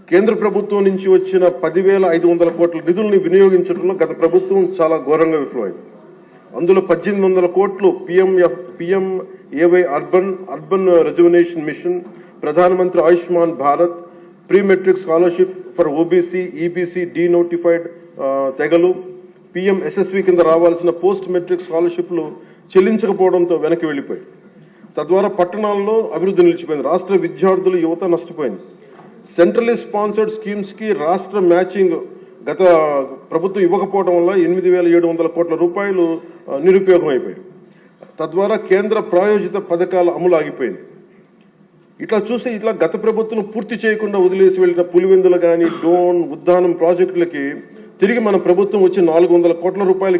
కేంద్ర ప్రభుత్వం నుంచి వచ్చిన 10,500 కోట్ల నిధుల్ని వినియోగించడంలో గత ప్రభుత్వం చాలా ఘోరంగా విఫలమైంది. అందులో 1,800 కోట్లు PMAY అర్బన్ రెజ్యువనేషన్ మిషన్, ప్రధానమంత్రి Ayushman Bharat, pre matric scholarship for OBC, EBC, denotified తెగలు, PMSSV కింద రావాల్సిన పోస్ట్ మెట్రిక్ స్కాలర్షిప్లు చెల్లించకపోవడంతో వెనక్కి వెళ్లిపోయాయి. తద్వారా పట్టణాల్లో అభివృద్ధి నిలిచిపోయింది. రాష్ట్ర విద్యార్థులు, యువత నష్టపోయింది. సెంట్రల్లీ స్పాన్సర్డ్ స్కీమ్స్ కి రాష్ట్ర మ్యాచింగ్ గత ప్రభుత్వం ఇవ్వకపోవడం వల్ల 8,700 కోట్ల రూపాయలు నిరుపయోగం అయిపోయాయి. తద్వారా కేంద్ర ప్రాయోజిత పథకాల అమలు ఆగిపోయింది. ఇట్లా గత ప్రభుత్వం పూర్తి చేయకుండా వదిలేసి వెళ్లిన పులివెందులు గాని, డోన్, ఉద్దానం ప్రాజెక్టులకి తిరిగి మన ప్రభుత్వం వచ్చి 400 కోట్ల రూపాయలు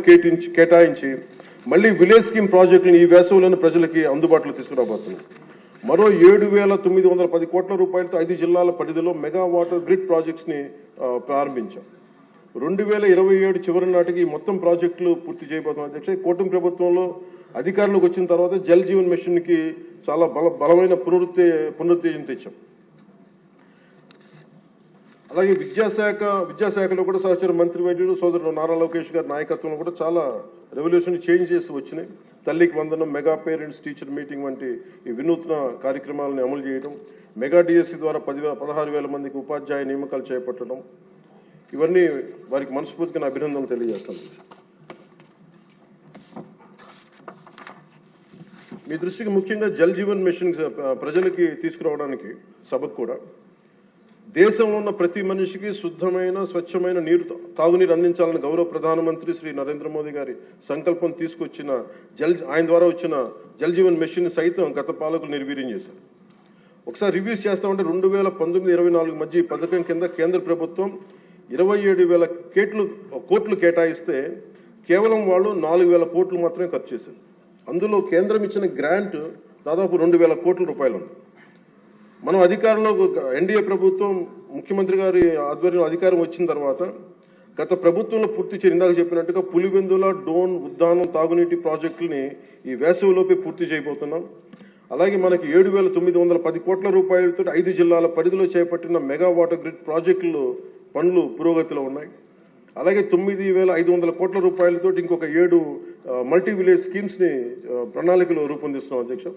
కేటాయించి మళ్లీ విలేజ్ స్కీమ్ ప్రాజెక్టులను ఈ వేసవిలోని ప్రజలకి అందుబాటులో తీసుకురాబోతుంది. మరో 7,910 కోట్ల రూపాయలతో 5 జిల్లాల పరిధిలో మెగా వాటర్ గ్రిడ్ ప్రాజెక్ట్స్ ని ప్రారంభించాం. 2027 చివరి నాటికి మొత్తం ప్రాజెక్టులు పూర్తి చేయబోతున్నాం. అధ్యక్ష, కూటమి ప్రభుత్వంలో అధికారంలోకి వచ్చిన తర్వాత జల్ జీవన్ మిషన్ కి చాలా బలమైన పునరుత్తేజం తెచ్చాం. అలాగే విద్యాశాఖలో కూడా సహచర మంత్రి వైద్యులు సోదరుడు నారా లోకేష్ గారి నాయకత్వంలో కూడా చాలా రెవల్యూషన్ చేంజెస్ వచ్చినాయి. తల్లికి వందనం, మెగా పేరెంట్స్ టీచర్ మీటింగ్ వంటి ఈ వినూత్న కార్యక్రమాలను అమలు చేయడం, మెగా డిఎస్సి ద్వారా 16,000 మందికి ఉపాధ్యాయ నియామకాలు చేపట్టడం, ఇవన్నీ వారికి మనస్ఫూర్తిగా అభినందనలు తెలియజేస్తాను. మీ దృష్టికి ముఖ్యంగా జల్ జీవన్ మిషన్ ప్రజలకి తీసుకురావడానికి సభకు కూడా దేశంలో ఉన్న ప్రతి మనిషికి శుద్ధమైన, స్వచ్ఛమైన తాగునీరు అందించాలని గౌరవ ప్రధానమంత్రి శ్రీ నరేంద్ర మోదీ గారి సంకల్పం తీసుకొచ్చిన ఆయన ద్వారా వచ్చిన జల్ జీవన్ మిషన్ సైతం గత పాలకులు నిర్వీర్యం చేశారు. ఒకసారి రివ్యూస్ చేస్తామంటే 2019-24 మధ్య ఈ పథకం కింద కేంద్ర ప్రభుత్వం 27,000 కోట్లు కేటాయిస్తే కేవలం వాళ్ళు 4,000 కోట్లు మాత్రమే ఖర్చు చేశారు. అందులో కేంద్రం ఇచ్చిన గ్రాంట్ దాదాపు 2,000 కోట్ల రూపాయలు ఉంది. మనం అధికారంలో ఎన్డీఏ ప్రభుత్వం ముఖ్యమంత్రి గారి ఆధ్వర్యంలో అధికారం వచ్చిన తర్వాత గత ప్రభుత్వంలో పూర్తి చేసి ఇందాక చెప్పినట్టుగా పులివెందుల, డోన్, ఉద్దానం తాగునీటి ప్రాజెక్టులని ఈ వేసవిలోపే పూర్తి చేయబోతున్నాం. అలాగే మనకి 7,910 కోట్ల రూపాయలతో 5 జిల్లాల పరిధిలో చేపట్టిన మెగా వాటర్ గ్రిడ్ ప్రాజెక్టులు పనులు పురోగతిలో ఉన్నాయి. అలాగే 9,500 కోట్ల రూపాయలతో ఇంకొక 7 మల్టీ విలేజ్ స్కీమ్స్ ని ప్రణాళికలు రూపొందిస్తున్నాం. అధ్యక్ష,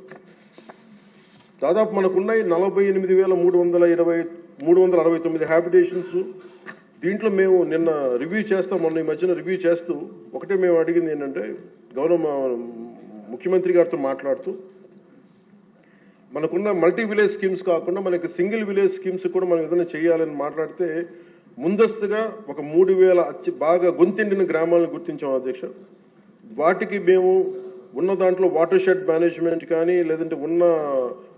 దాదాపు మనకున్నాయి 48,369 హ్యాబిటేషన్స్. దీంట్లో మేము నిన్న మొన్న ఈ మధ్యన రివ్యూ చేస్తూ ఒకటే మేము అడిగింది ఏంటంటే, గౌరవ ముఖ్యమంత్రి గారితో మాట్లాడుతూ మనకున్న మల్టీ విలేజ్ స్కీమ్స్ కాకుండా మనకి సింగిల్ విలేజ్ స్కీమ్స్ కూడా మనం ఏదైనా చేయాలని మాట్లాడితే ముందస్తుగా ఒక 3,000 బాగా గొంతెండిన గ్రామాలను గుర్తించాం. అధ్యక్ష, వాటికి మేము ఉన్న దాంట్లో వాటర్ షెడ్ మేనేజ్మెంట్ కానీ, లేదంటే ఉన్న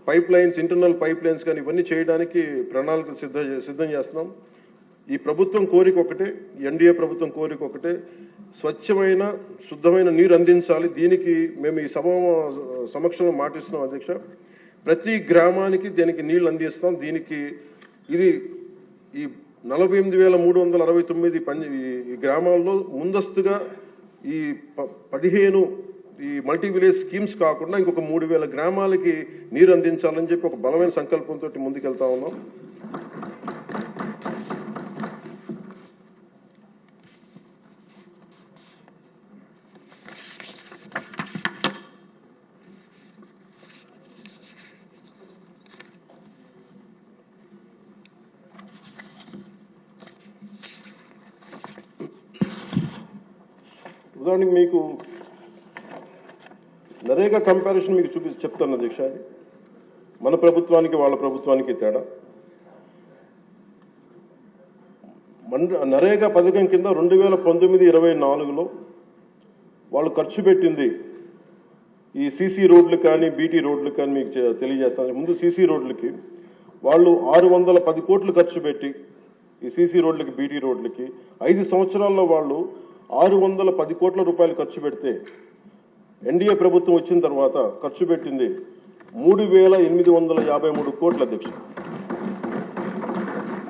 pipe lines, internal pipe lines కానీ ఇవన్నీ చేయడానికి ప్రణాళిక సిద్ధం చేస్తున్నాం. ఈ ప్రభుత్వం కోరిక ఒకటే, ఎన్డీఏ ప్రభుత్వం కోరిక ఒకటే, స్వచ్ఛమైన, శుద్ధమైన నీరు అందించాలి. దీనికి మేము ఈ సమక్షంలో మాటిస్తున్నాం. అధ్యక్ష, ప్రతి గ్రామానికి దీనికి నీళ్లు అందిస్తాం. దీనికి ఇది ఈ 48,369 ఈ గ్రామాల్లో ముందస్తుగా ఈ 15 ఈ మల్టీ విలేజ్ స్కీమ్స్ కాకుండా ఇంకొక 3,000 గ్రామాలకి నీరు అందించాలని చెప్పి ఒక బలమైన సంకల్పంతో ముందుకెళ్తా ఉన్నాం. ఉదాహరణకి మీకు నరేగా కంపారిజన్ మీకు చెప్తాను. అధ్యక్ష, మన ప్రభుత్వానికి వాళ్ళ ప్రభుత్వానికి తేడా. నరేగా పథకం కింద 2019-24లో వాళ్ళు ఖర్చు పెట్టింది ఈ సీసీ రోడ్లు కానీ, బీటీ రోడ్లు కానీ మీకు తెలియజేస్తాను. ముందు సీసీ రోడ్లకి వాళ్ళు 610 కోట్లు ఖర్చు పెట్టి ఈ సీసీ రోడ్లకి, బీటీ రోడ్లకి 5 సంవత్సరాల్లో వాళ్ళు 610 కోట్ల రూపాయలు ఖర్చు పెడితే ఎన్డీఏ ప్రభుత్వం వచ్చిన తర్వాత ఖర్చు పెట్టింది 3,853 కోట్ల. అధ్యక్ష,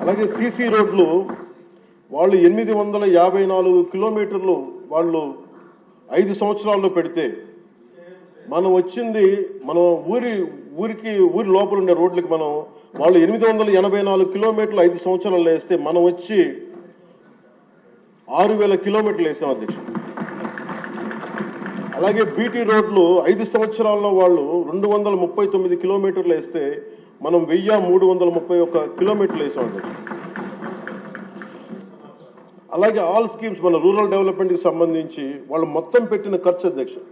అలాగే సీసీ రోడ్లు వాళ్ళు 854 కిలోమీటర్లు వాళ్ళు 5 సంవత్సరాల్లో పెడితే మనం వచ్చింది, మన ఊరి లోపల ఉండే రోడ్లకి మనం వాళ్ళు 884 కిలోమీటర్లు 5 సంవత్సరాలు వేస్తే మనం వచ్చి 6000 కిలోమీటర్లు వేసాం అధ్యక్షుడు. అలాగే బీటీ రోడ్లు 5 సంవత్సరాల్లో వాళ్ళు 239 కిలోమీటర్లు వేస్తే మనం 1331 కిలోమీటర్లు వేసాం అధ్యక్షుడు. అలాగే ఆల్ స్కీమ్స్ మన రూరల్ డెవలప్మెంట్కి సంబంధించి వాళ్ళు మొత్తం పెట్టిన ఖర్చు అధ్యక్షుడు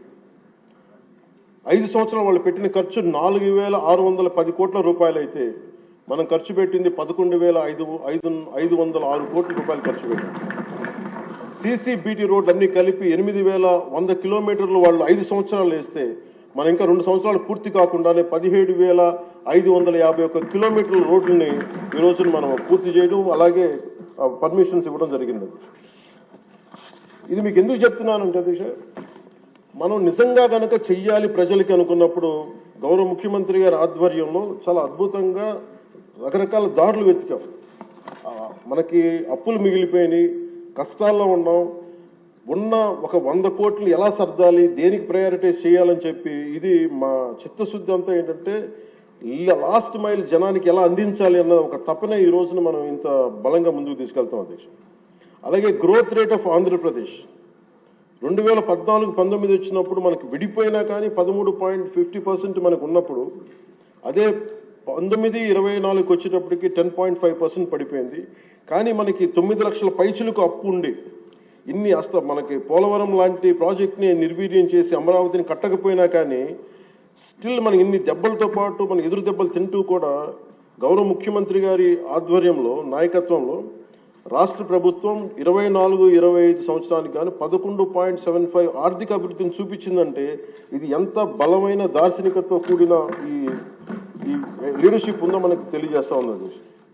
5 సంవత్సరాలు వాళ్ళు పెట్టిన ఖర్చు 4610 కోట్ల రూపాయలు అయితే మనం ఖర్చు పెట్టింది 11,506 కోట్ల రూపాయలు ఖర్చు పెట్టాం. CCBT రోడ్లు అన్ని కలిపి 8,100 కిలోమీటర్లు వాళ్ళు 5 సంవత్సరాలు వేస్తే మనం ఇంకా 2 సంవత్సరాలు పూర్తి కాకుండానే 17,551 కిలోమీటర్ల రోడ్లని ఈ రోజున మనం పూర్తి చేయడం, అలాగే పర్మిషన్స్ ఇవ్వడం జరిగింది. ఇది మీకు ఎందుకు చెప్తున్నానంటే అధ్యక్ష, మనం నిజంగా కనుక చెయ్యాలి ప్రజలకి అనుకున్నప్పుడు గౌరవ ముఖ్యమంత్రి గారి ఆధ్వర్యంలో చాలా అద్భుతంగా రకరకాల దారులు వెతికాం. మనకి అప్పులు మిగిలిపోయినాయి, కష్టాల్లో ఉన్నాం, ఉన్న ఒక 100 కోట్లు ఎలా సర్దాలి, దేనికి ప్రయారిటైజ్ చేయాలని చెప్పి ఇది మా చిత్తశుద్ధి అంతా ఏంటంటే లాస్ట్ మైల్ జనానికి ఎలా అందించాలి అన్న ఒక తపన ఈ రోజున మనం ఇంత బలంగా ముందుకు తీసుకెళ్తాం అధ్యక్ష. అలాగే గ్రోత్ రేట్ ఆఫ్ ఆంధ్రప్రదేశ్ 2014-19 వచ్చినప్పుడు మనకి విడిపోయినా కానీ 13.50% మనకు ఉన్నప్పుడు, అదే 19-24 వచ్చేటప్పటికి 10.5% పడిపోయింది. కానీ మనకి 9 లక్షల పైచులకు అప్పు ఉండి ఇన్ని మనకి పోలవరం లాంటి ప్రాజెక్ట్ని నిర్వీర్యం చేసి అమరావతిని కట్టకపోయినా కానీ స్టిల్ మనకి ఇన్ని దెబ్బలతో పాటు మన ఎదురు దెబ్బలు తింటూ కూడా గౌరవ ముఖ్యమంత్రి గారి ఆధ్వర్యంలో నాయకత్వంలో రాష్ట్ర ప్రభుత్వం 24-25 సంవత్సరానికి గాను 11.75 ఆర్థిక అభివృద్ధిని చూపించిందంటే ఇది ఎంత బలమైన దార్శనికతతో కూడిన ఈ లీడర్షిప్ ఉందో మనకు తెలియజేస్తా ఉన్నది.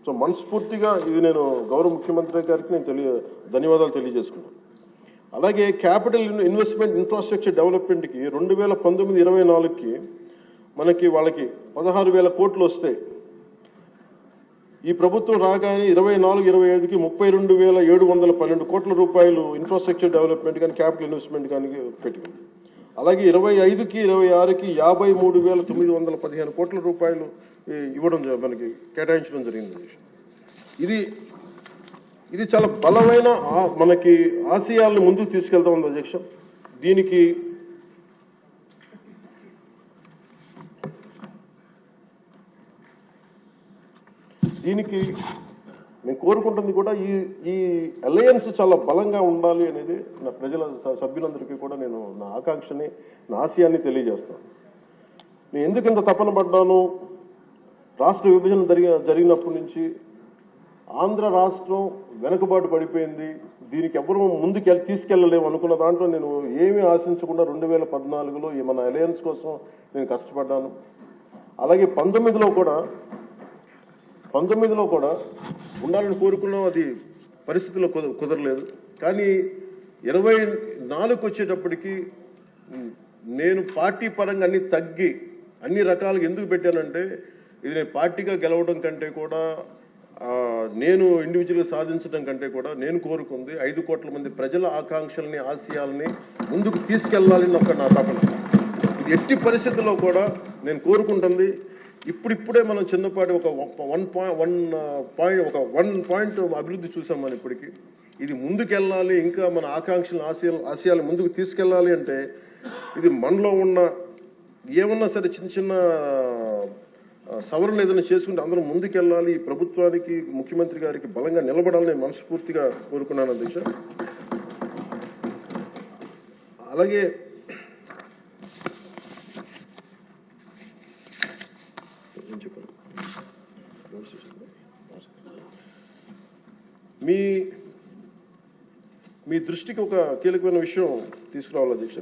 సో మనస్ఫూర్తిగా ఇది నేను గౌరవ ముఖ్యమంత్రి గారికి నేను ధన్యవాదాలు తెలియజేసుకున్నాను. అలాగే క్యాపిటల్ ఇన్వెస్ట్మెంట్ ఇన్ఫ్రాస్ట్రక్చర్ డెవలప్మెంట్కి 2019-24కి మనకి వాళ్ళకి 16,000 కోట్లు వస్తాయి. ఈ ప్రభుత్వం రాగానే 24-25కి 32,712 కోట్ల రూపాయలు ఇన్ఫ్రాస్ట్రక్చర్ డెవలప్మెంట్ కానీ క్యాపిటల్ ఇన్వెస్ట్మెంట్ కానీ పెట్టింది. అలాగే 25-26కి 53,915 కోట్ల రూపాయలు ఇవ్వడం మనకి కేటాయించడం జరిగింది. ఇది చాలా బలమైన మనకి ఆశయాలను ముందుకు తీసుకెళ్తా ఉంది అధ్యక్ష. దీనికి నేను కోరుకుంటుంది కూడా ఈ అలయన్స్ చాలా బలంగా ఉండాలి అనేది నా ప్రజల సభ్యులందరికీ కూడా నేను నా ఆకాంక్షని, నా ఆశయాన్ని తెలియజేస్తాను. నేను ఎందుకు ఇంత తపన పడ్డాను, రాష్ట్ర విభజన జరిగినప్పటి నుంచి ఆంధ్ర రాష్ట్రం వెనుకబాటు పడిపోయింది, దీనికి ఎవరు ముందుకు తీసుకెళ్లలేము అనుకున్న దాంట్లో నేను ఏమీ ఆశించకుండా 2014లో మన అలయన్స్ కోసం నేను కష్టపడ్డాను. అలాగే 19లో కూడా ఉండాలని కోరుకున్నాం, అది పరిస్థితుల్లో కుదరలేదు. కానీ 24కి వచ్చేటప్పటికి నేను పార్టీ పరంగా అన్ని తగ్గి అన్ని రకాలుగా ఎందుకు పెట్టానంటే ఇది నేను పార్టీగా గెలవడం కంటే కూడా నేను ఇండివిజువల్గా సాధించడం కంటే కూడా నేను కోరుకుంది 5 కోట్ల మంది ప్రజల ఆకాంక్షల్ని, ఆశయాల్ని ముందుకు తీసుకెళ్లాలని ఒక నా తపన. ఇది ఎట్టి పరిస్థితుల్లో కూడా నేను కోరుకుంటుంది. ఇప్పుడిప్పుడే మనం చిన్నపాటి ఒక 1 పాయింట్ అభివృద్ధి చూసాం మనం ఇప్పటికీ. ఇది ముందుకెళ్ళాలి, ఇంకా మన ఆకాంక్షలను, ఆశయాలు ముందుకు తీసుకెళ్ళాలి అంటే ఇది మనలో ఉన్న ఏమన్నా సరే చిన్న సవరణలు ఏదైనా చేసుకుంటే అందరం ముందుకెళ్ళాలి. ఈ ప్రభుత్వానికి, ముఖ్యమంత్రి గారికి బలంగా నిలబడాలని మనస్ఫూర్తిగా కోరుకున్నాను అధ్యక్ష. అలాగే మీ దృష్టికి ఒక కీలకమైన విషయం తీసుకురావాలి అధ్యక్ష.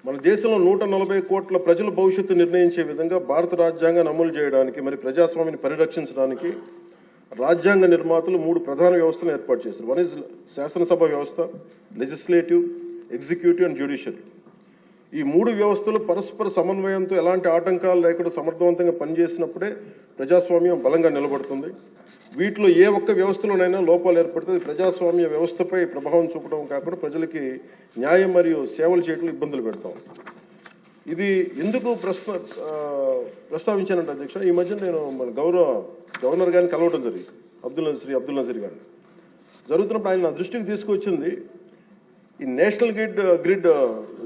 మన దేశంలో 140 కోట్ల ప్రజల భవిష్యత్తు నిర్ణయించే విధంగా భారత రాజ్యాంగాన్ని అమలు చేయడానికి, మరి ప్రజాస్వామ్యాన్ని పరిరక్షించడానికి రాజ్యాంగ నిర్మాతలు 3 ప్రధాన వ్యవస్థలను ఏర్పాటు చేశారు. వన్ ఇస్ శాసనసభ వ్యవస్థ, లెజిస్లేటివ్, ఎగ్జిక్యూటివ్ అండ్ జ్యుడిషియరీ. ఈ 3 వ్యవస్థలు పరస్పర సమన్వయంతో ఎలాంటి ఆటంకాలు లేకుండా సమర్థవంతంగా పనిచేసినప్పుడే ప్రజాస్వామ్యం బలంగా నిలబడుతుంది. వీటిలో ఏ ఒక్క వ్యవస్థలోనైనా లోపాలు ఏర్పడితే ప్రజాస్వామ్య వ్యవస్థపై ప్రభావం చూపడం కాకుండా ప్రజలకి న్యాయం మరియు సేవలు చేయడంలో ఇబ్బందులు పెడతాం. ఇది ఎందుకు ప్రస్తావించానంటే అధ్యక్ష, ఈ మధ్య నేను మన గవర్నర్ గారిని కలవడం జరిగింది, అబ్దుల్ నజీర్ గారిని. జరుగుతున్నప్పుడు ఆయన నా దృష్టికి తీసుకొచ్చింది, ఈ national grid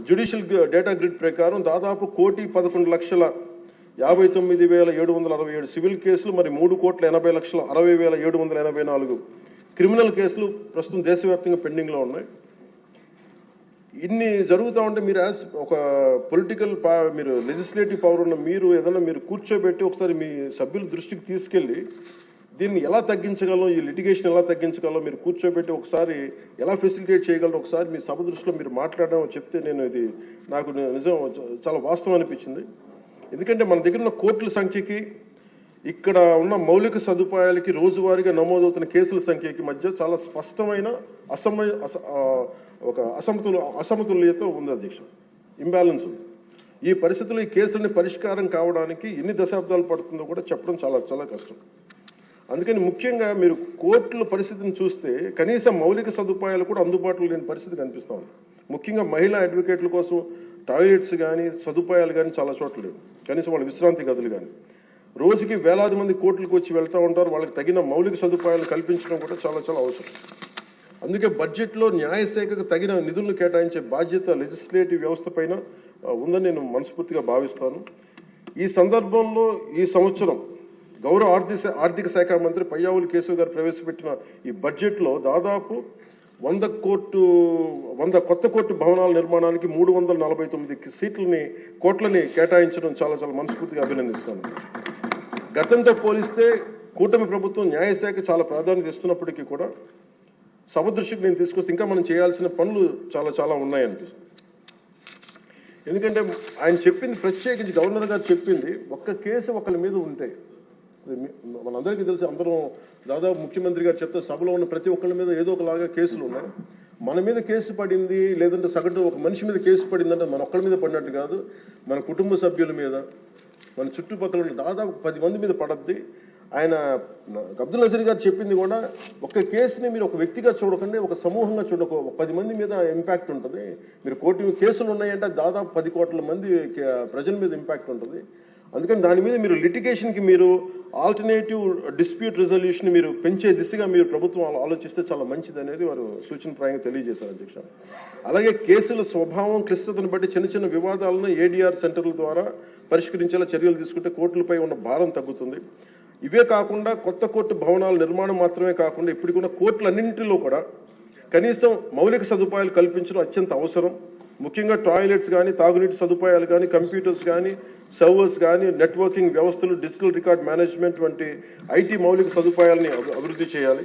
judicial data grid ప్రకారం దాదాపు 1,11,59,767 సివిల్ కేసులు, మరి 3,80,60,784 క్రిమినల్ కేసులు ప్రస్తుతం దేశవ్యాప్తంగా పెండింగ్లో ఉన్నాయి. ఇన్ని జరుగుతూ ఉంటే మీరు యాజ్ ఒక పొలిటికల్ మీరు లెజిస్లేటివ్ పవర్ ఉన్న మీరు ఏదైనా మీరు కూర్చోబెట్టి ఒకసారి మీ సభ్యుల దృష్టికి తీసుకెళ్ళి దీన్ని ఎలా తగ్గించగలం, ఈ లిటిగేషన్ ఎలా తగ్గించగలం మీరు కూర్చోబెట్టి ఒకసారి ఎలా ఫెసిలిటేట్ చేయగలరు ఒకసారి మీ సభ దృష్టిలో మీరు మాట్లాడడం చెప్తే నేను ఇది నాకు నిజం చాలా వాస్తవం అనిపించింది. ఎందుకంటే మన దగ్గర ఉన్న కోర్టుల సంఖ్యకి ఇక్కడ ఉన్న మౌలిక సదుపాయాలకి రోజువారీగా నమోదవుతున్న కేసుల సంఖ్యకి మధ్య చాలా స్పష్టమైన అసమతుల్యత ఉంది అధ్యక్ష, ఇంబ్యాలెన్స్ ఉంది. ఈ పరిస్థితుల్లో ఈ కేసులని పరిష్కారం కావడానికి ఎన్ని దశాబ్దాలు పడుతుందో కూడా చెప్పడం చాలా చాలా కష్టం. అందుకని ముఖ్యంగా మీరు కోర్టుల పరిస్థితిని చూస్తే కనీసం మౌలిక సదుపాయాలు కూడా అందుబాటులో లేని పరిస్థితి కనిపిస్తూ ఉంది. ముఖ్యంగా మహిళా అడ్వకేట్ల కోసం టాయిలెట్స్ కానీ సదుపాయాలు కానీ చాలా చోట్ల లేవు, కనీసం వాళ్ళ విశ్రాంతి గదులు కానీ. రోజుకి వేలాది మంది కోర్టులకు వచ్చి వెళ్తూ ఉంటారు, వాళ్ళకి తగిన మౌలిక సదుపాయాలు కల్పించడం కూడా చాలా చాలా అవసరం. అందుకే బడ్జెట్లో న్యాయశాఖకు తగిన నిధులను కేటాయించే బాధ్యత లెజిస్లేటివ్ వ్యవస్థ పైన ఉందని నేను మనస్ఫూర్తిగా భావిస్తాను. ఈ సందర్భంలో ఈ సంవత్సరం గౌరవ ఆర్థిక శాఖ మంత్రి పయ్యావుల కేశవ్ గారు ప్రవేశపెట్టిన ఈ బడ్జెట్లో దాదాపు 100 కొత్త కోర్టు భవనాల నిర్మాణానికి 349 కోట్లని కేటాయించడం చాలా చాలా మనస్ఫూర్తిగా అభినందిస్తాను. గతంతో పోలిస్తే కూటమి ప్రభుత్వం న్యాయశాఖ చాలా ప్రాధాన్యత ఇస్తున్నప్పటికీ కూడా సభ దృష్టికి నేను తీసుకొస్తే ఇంకా మనం చేయాల్సిన పనులు చాలా చాలా ఉన్నాయనిపిస్తుంది. ఎందుకంటే ఆయన చెప్పింది, ప్రత్యేకించి గవర్నర్ గారు చెప్పింది, ఒక్క కేసు ఒకరి మీద ఉంటే మనందరికీ తెలిసి అందరం దాదాపు ముఖ్యమంత్రి గారు చెప్తే సభలో ఉన్న ప్రతి ఒక్కరి మీద ఏదో ఒకలాగా కేసులు ఉన్నాయి. మన మీద కేసు పడింది లేదంటే సగటు ఒక మనిషి మీద కేసు పడిందంటే మన ఒక్కరి మీద పడినట్టు కాదు, మన కుటుంబ సభ్యుల మీద, మన చుట్టుపక్కల ఉన్న దాదాపు 10 మంది మీద పడద్ది. ఆయన అబ్దుల్ నజీర్ గారు చెప్పింది కూడా, ఒక కేసుని మీరు ఒక వ్యక్తిగా చూడకండి, ఒక సమూహంగా చూడక 10 మంది మీద ఇంపాక్ట్ ఉంటుంది. మీరు కోటి కేసులు ఉన్నాయంటే దాదాపు 10 కోట్ల మంది ప్రజల మీద ఇంపాక్ట్ ఉంటుంది. అందుకని దాని మీద మీరు లిటిగేషన్కి మీరు ఆల్టర్నేటివ్ డిస్ప్యూట్ రిజల్యూషన్ మీరు పెంచే దిశగా మీరు ప్రభుత్వం ఆలోచిస్తే చాలా మంచిది అనేది వారు సూచనప్రాయంగా తెలియజేశారు అధ్యక్ష. అలాగే కేసుల స్వభావం క్లిష్టతను బట్టి చిన్న చిన్న వివాదాలను ఏడీఆర్ సెంటర్ల ద్వారా పరిష్కరించేలా చర్యలు తీసుకుంటే కోర్టులపై ఉన్న భారం తగ్గుతుంది. ఇవే కాకుండా కొత్త కోర్టు భవనాల నిర్మాణం మాత్రమే కాకుండా ఇప్పటికున్న కోర్టులన్నింటిలో కూడా కనీసం మౌలిక సదుపాయాలు కల్పించడం అత్యంత అవసరం. ముఖ్యంగా టాయిలెట్స్ కానీ, తాగునీటి సదుపాయాలు కానీ, కంప్యూటర్స్ కానీ, సర్వర్స్ కానీ, నెట్వర్కింగ్ వ్యవస్థలు, డిజిటల్ రికార్డ్ మేనేజ్మెంట్ వంటి ఐటీ మౌలిక సదుపాయాలని అభివృద్ధి చేయాలి.